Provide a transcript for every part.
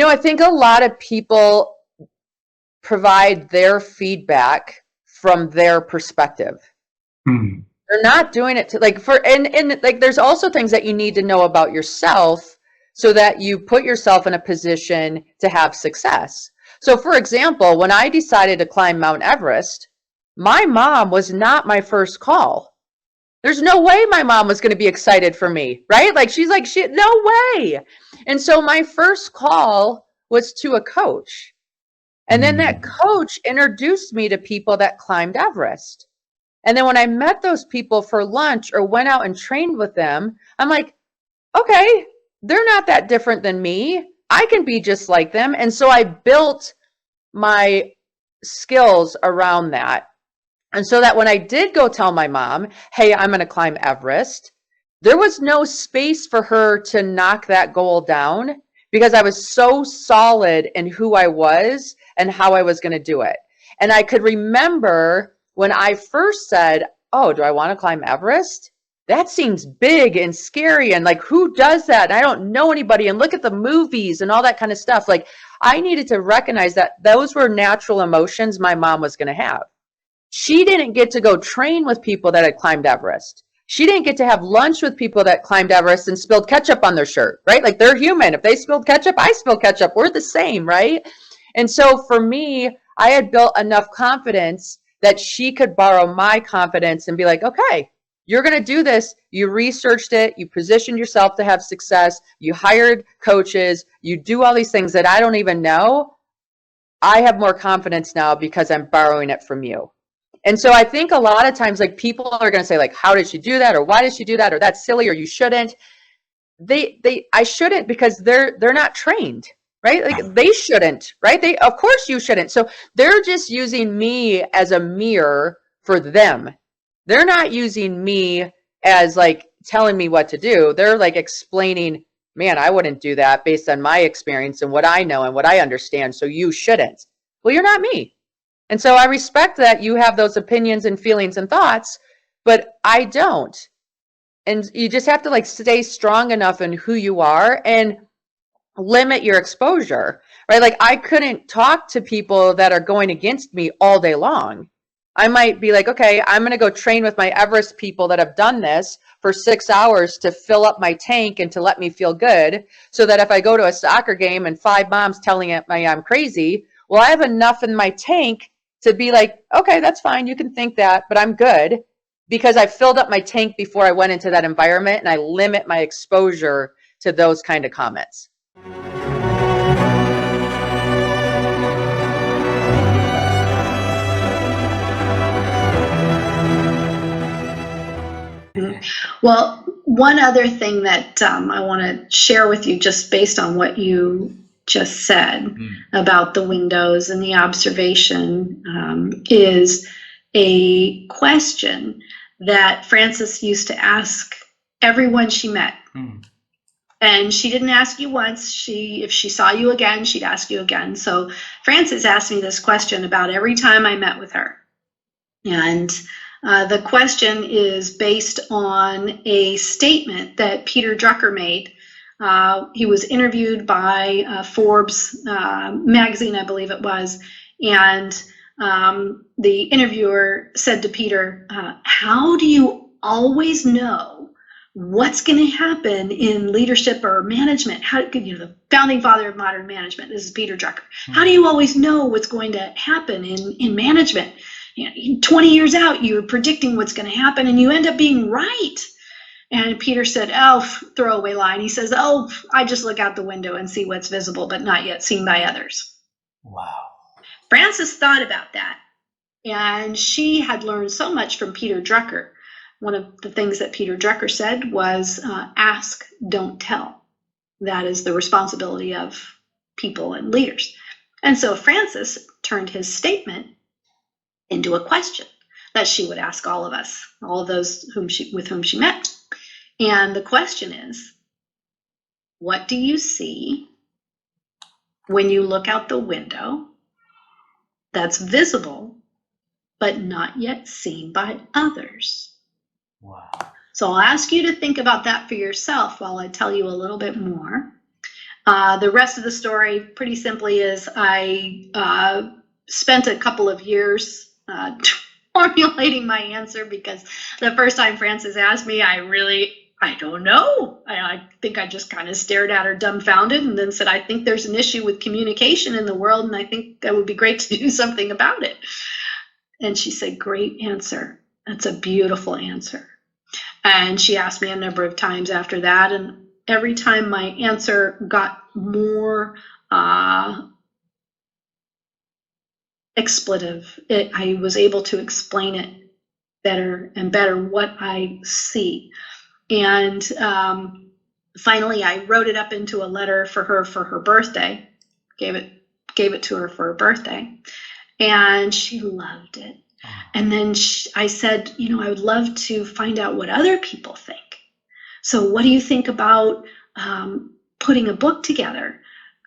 I think a lot of people provide their feedback from their perspective. Mm. They're not doing it to and like there's also things that you need to know about yourself so that you put yourself in a position to have success. So for example, when I decided to climb Mount Everest, my mom was not my first call. There's no way my mom was going to be excited for me, right? Like she's like, no way. And so my first call was to a coach. And then that coach introduced me to people that climbed Everest. And then when I met those people for lunch or went out and trained with them, I'm like, okay, they're not that different than me. I can be just like them. And so I built my skills around that. And so that when I did go tell my mom, hey, I'm going to climb Everest, there was no space for her to knock that goal down because I was so solid in who I was and how I was going to do it. And I could remember when I first said, oh, do I want to climb Everest? That seems big and scary. And like, who does that? And I don't know anybody. And look at the movies and all that kind of stuff. Like, I needed to recognize that those were natural emotions my mom was going to have. She didn't get to go train with people that had climbed Everest. She didn't get to have lunch with people that climbed Everest and spilled ketchup on their shirt, right? Like they're human. If they spilled ketchup, I spill ketchup. We're the same, right? And so for me, I had built enough confidence that she could borrow my confidence and be like, okay, you're going to do this. You researched it. You positioned yourself to have success. You hired coaches. You do all these things that I don't even know. I have more confidence now because I'm borrowing it from you. And so I think a lot of times, like people are going to say like, how did she do that? Or why did she do that? Or that's silly, or you shouldn't. I shouldn't because they're not trained, right? Like they shouldn't, right? Of course you shouldn't. So they're just using me as a mirror for them. They're not using me as like telling me what to do. They're like explaining, man, I wouldn't do that based on my experience and what I know and what I understand. So you shouldn't. Well, you're not me. And so I respect that you have those opinions and feelings and thoughts, but I don't. And you just have to like stay strong enough in who you are and limit your exposure, right? Like I couldn't talk to people that are going against me all day long. I might be like, okay, I'm going to go train with my Everest people that have done this for 6 hours to fill up my tank and to let me feel good so that if I go to a soccer game and 5 moms telling me I'm crazy, well, I have enough in my tank to be like, okay, that's fine. You can think that, but I'm good because I filled up my tank before I went into that environment and I limit my exposure to those kind of comments. Well, one other thing that I want to share with you, just based on what you just said about the windows and the observation, is a question that Frances used to ask everyone she met. And she didn't ask you once. If she saw you again, she'd ask you again. So Frances asked me this question about every time I met with her. And the question is based on a statement that Peter Drucker made. He was interviewed by Forbes magazine, I believe it was, and the interviewer said to Peter, how do you always know what's going to happen in leadership or management? The founding father of modern management, this is Peter Drucker. How do you always know what's going to happen in management? 20 years out, you're predicting what's going to happen and you end up being right. And Peter said, oh, throwaway line. He says, oh, I just look out the window and see what's visible, but not yet seen by others. Wow. Frances thought about that. And she had learned so much from Peter Drucker. One of the things that Peter Drucker said was, ask, don't tell. That is the responsibility of people and leaders. And so Frances turned his statement into a question that she would ask all of us, all of those with whom she met. And the question is, what do you see when you look out the window that's visible but not yet seen by others? Wow. So I'll ask you to think about that for yourself while I tell you a little bit more. The rest of the story, pretty simply, is I spent a couple of years formulating my answer, because the first time Frances asked me, I don't know. I think I just kind of stared at her dumbfounded and then said, I think there's an issue with communication in the world, and I think that would be great to do something about it. And she said, great answer. That's a beautiful answer. And she asked me a number of times after that, and every time my answer got more expletive, I was able to explain it better and better, what I see. And finally, I wrote it up into a letter for her birthday, gave it to her for her birthday, and she loved it. And then I said, I would love to find out what other people think. So what do you think about putting a book together,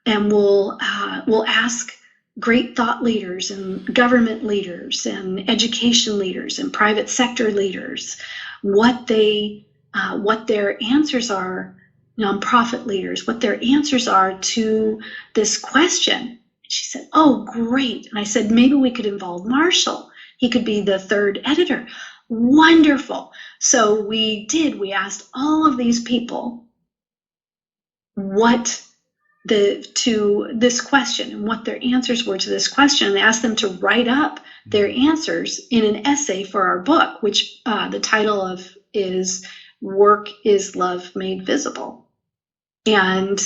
and we'll ask great thought leaders and government leaders and education leaders and private sector leaders what their answers are, nonprofit leaders, what their answers are to this question. And she said, oh, great. And I said, maybe we could involve Marshall. He could be the third editor. Wonderful. So we did. We asked all of these people to this question and what their answers were to this question, and asked them to write up their answers in an essay for our book, which the title of is Work is Love Made Visible. And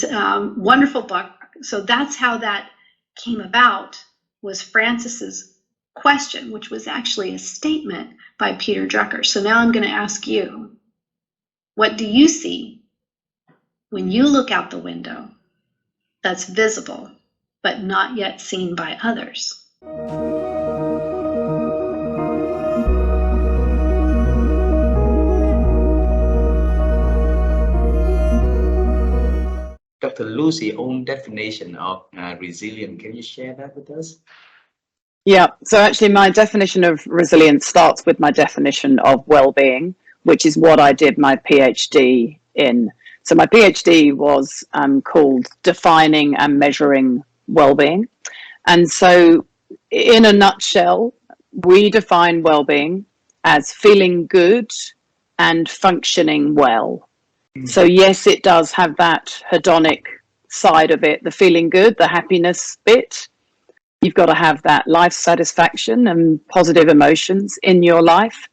wonderful book. So that's how that came about, was Frances's question, which was actually a statement by Peter Drucker. So now I'm going to ask you, what do you see when you look out the window that's visible but not yet seen by others? Dr. Lucy's own definition of resilience. Can you share that with us? Yeah, so actually my definition of resilience starts with my definition of well-being, which is what I did my PhD in. So my PhD was called Defining and Measuring Well-being. And so in a nutshell, we define well-being as feeling good and functioning well. So yes, it does have that hedonic side of it, the feeling good, the happiness bit. You've got to have that life satisfaction and positive emotions in your life.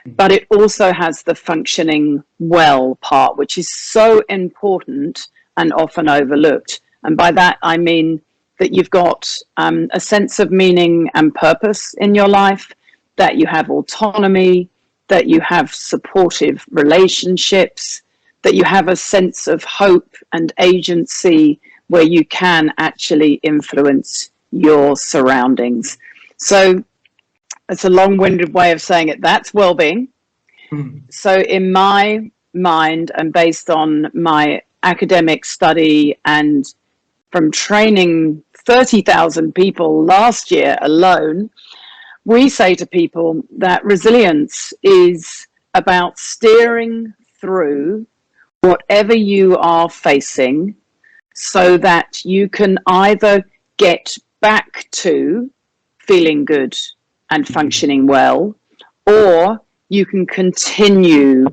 But it also has the functioning well part, which is so important and often overlooked. And by that, I mean that you've got a sense of meaning and purpose in your life, that you have autonomy, that you have supportive relationships, that you have a sense of hope and agency where you can actually influence your surroundings. So it's a long-winded way of saying it. That's well-being. So in my mind, and based on my academic study and from training 30,000 people last year alone, we say to people that resilience is about steering through whatever you are facing so that you can either get back to feeling good and functioning well, or you can continue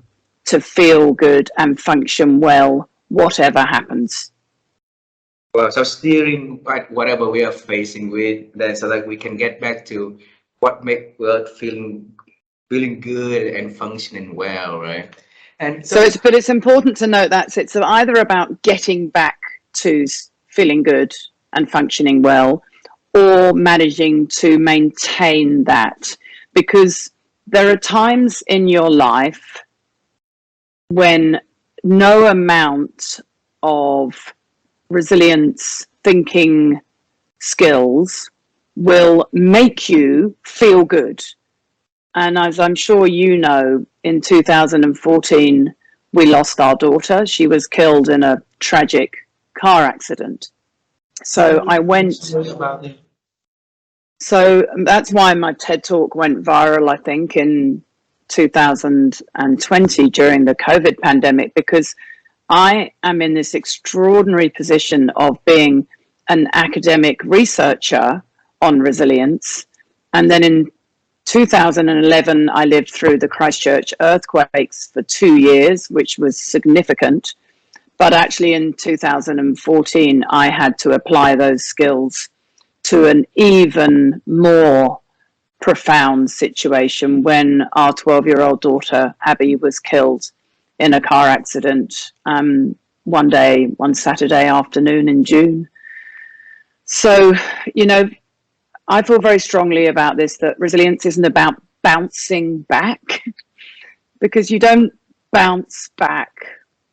to feel good and function well, whatever happens. Well, so steering whatever we are facing with, then so that we can get back to what makes us feeling good and functioning well, right? And so it's important to note that it's either about getting back to feeling good and functioning well, or managing to maintain that, because there are times in your life when no amount of resilience thinking skills will make you feel good. And as I'm sure you know, in 2014, we lost our daughter. She was killed in a tragic car accident. So I went. So that's why my TED Talk went viral, I think, in 2020 during the COVID pandemic, because I am in this extraordinary position of being an academic researcher on resilience. And then in 2011, I lived through the Christchurch earthquakes for 2 years, which was significant. But actually in 2014, I had to apply those skills to an even more profound situation when our 12-year-old daughter, Abby, was killed in a car accident one Saturday afternoon in June. So, you know, I feel very strongly about this, that resilience isn't about bouncing back, because you don't bounce back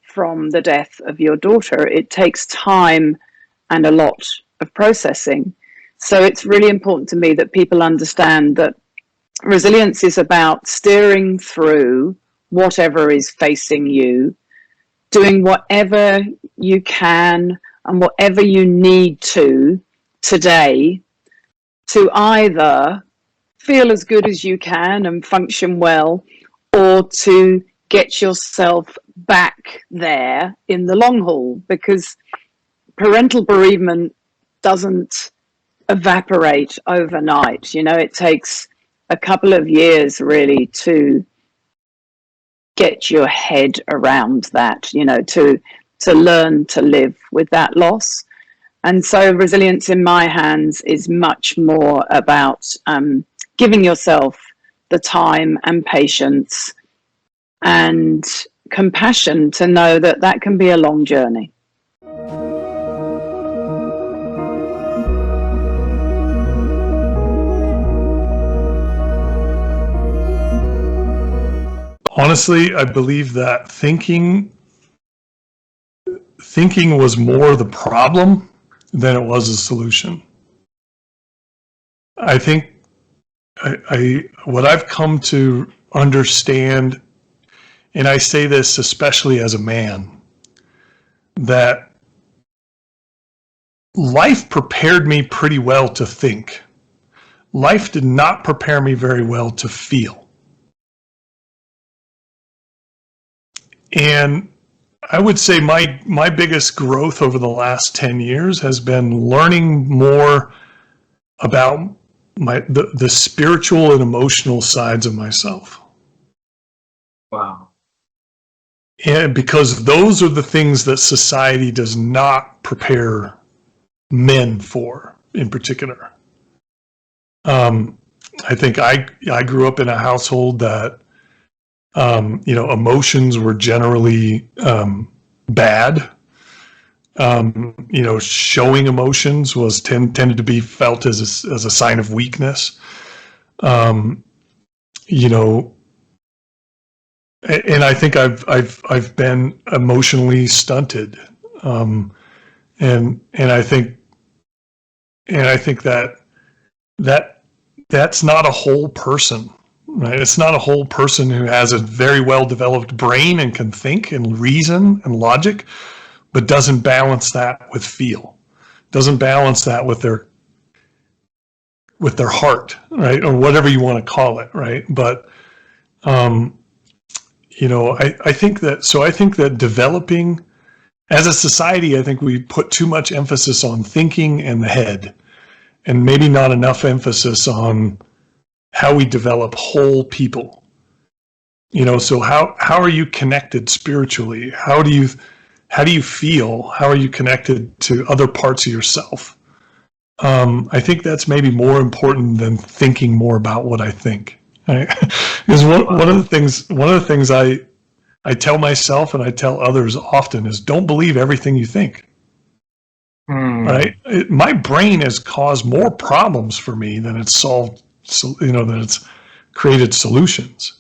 from the death of your daughter. It takes time and a lot of processing. So it's really important to me that people understand that resilience is about steering through whatever is facing you, doing whatever you can and whatever you need to today to either feel as good as you can and function well, or to get yourself back there in the long haul, because parental bereavement doesn't evaporate overnight. You know, it takes a couple of years really to get your head around that, you know, to learn to live with that loss. And so resilience in my hands is much more about giving yourself the time and patience and compassion to know that that can be a long journey. Honestly, I believe that thinking was more the problem than it was a solution. I think what I've come to understand, and I say this especially as a man, that life prepared me pretty well to think. Life did not prepare me very well to feel. And I would say my biggest growth over the last 10 years has been learning more about the spiritual and emotional sides of myself. Wow. And because those are the things that society does not prepare men for, in particular. I think I grew up in a household that you know, emotions were generally bad. You know, showing emotions was tended to be felt as a sign of weakness. You know, and I think I've been emotionally stunted, and I think that's not a whole person. Right? It's not a whole person who has a very well-developed brain and can think and reason and logic, but doesn't balance that with feel, doesn't balance that with their heart, right? Or whatever you want to call it, right? But, you know, I think that developing, as a society, I think we put too much emphasis on thinking and the head, and maybe not enough emphasis on how we develop whole people. You know, so how are you connected spiritually? How do you feel? How are you connected to other parts of yourself? I think that's maybe more important than thinking more about what I think. Right? Because one of the things I tell myself and I tell others often is, don't believe everything you think. Right? My brain has caused more problems for me than it's solved. So, you know, that it's created solutions.